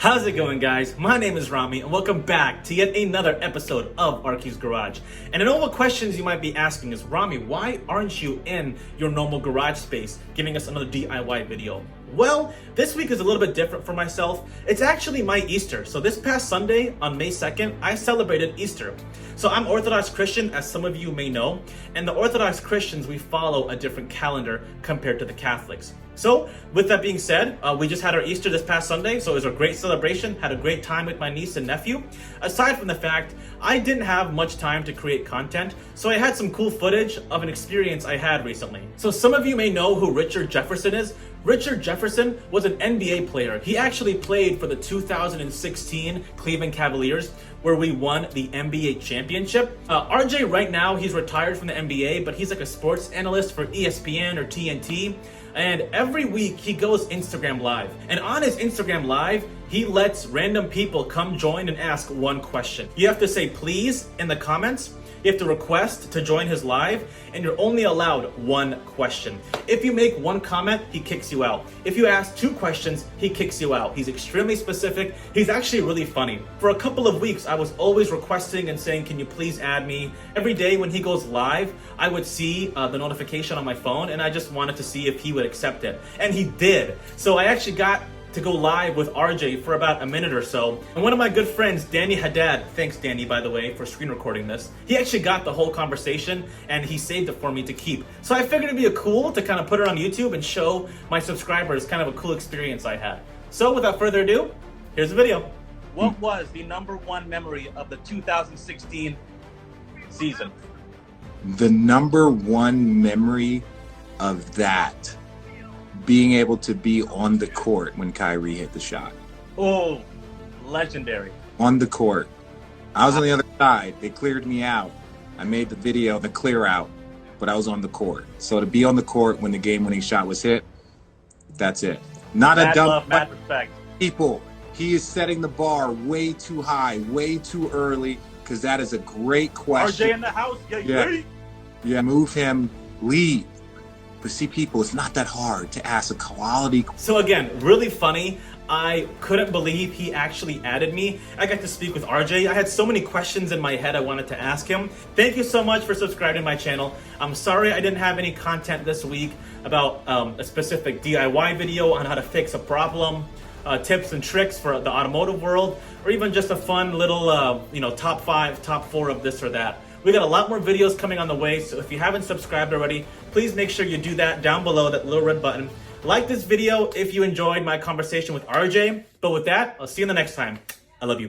How's it going, guys? My name is Rami and welcome back to yet another episode of Arky's Garage. And I know what questions you might be asking is, Rami, why aren't you in your normal garage space giving us another DIY video? Well, this week is a little bit different for myself. It's actually my Easter. So this past Sunday on May 2nd, I celebrated Easter. So I'm Orthodox Christian, as some of you may know, and the Orthodox Christians, we follow a different calendar compared to the Catholics. So with that being said, we just had our Easter this past Sunday, so it was a great celebration, had a great time with my niece and nephew. Aside from the fact, I didn't have much time to create content, so I had some cool footage of an experience I had recently. So some of you may know who Richard Jefferson is. Richard Jefferson was an NBA player. He actually played for the 2016 Cleveland Cavaliers, where we won the NBA championship. RJ right now, he's retired from the NBA, but he's like a sports analyst for ESPN or TNT. And every week he goes Instagram Live. And on his Instagram Live, he lets random people come join and ask one question. You have to say please in the comments. You have to request to join his live, and you're only allowed one question. If you make one comment, he kicks you out. If you ask two questions, he kicks you out. He's extremely specific. He's actually really funny. For a couple of weeks, I was always requesting and saying, can you please add me? Every day when he goes live, I would see the notification on my phone, and I just wanted to see if he would accept it. And he did. So I actually got to go live with RJ for about a minute or so. And one of my good friends, Danny Haddad, thanks Danny, by the way, for screen recording this. He actually got the whole conversation and he saved it for me to keep. So I figured it'd be cool to kind of put it on YouTube and show my subscribers kind of a cool experience I had. So without further ado, here's the video. What was the number one memory of the 2016 season? The number one memory of that, being able to be on the court when Kyrie hit the shot. Oh, legendary. On the court. I was on the other side. They cleared me out. I made the video, the clear out, but I was on the court. So to be on the court when the game-winning shot was hit, that's it. Not Mad a dumb love, mad respect. People, he is setting the bar way too high, way too early, because that is a great question. RJ in the house. Yeah, move him, lead. But see, people, it's not that hard to ask a quality. So again, really funny. I couldn't believe he actually added me. I got to speak with RJ. I had so many questions in my head I wanted to ask him. Thank you so much for subscribing to my channel. I'm sorry I didn't have any content this week about a specific DIY video on how to fix a problem, tips and tricks for the automotive world, or even just a fun little, top 5, top 4 of this or that. We got a lot more videos coming on the way, so if you haven't subscribed already, please make sure you do that down below, that little red button. Like this video if you enjoyed my conversation with RJ. But with that, I'll see you in the next time. I love you.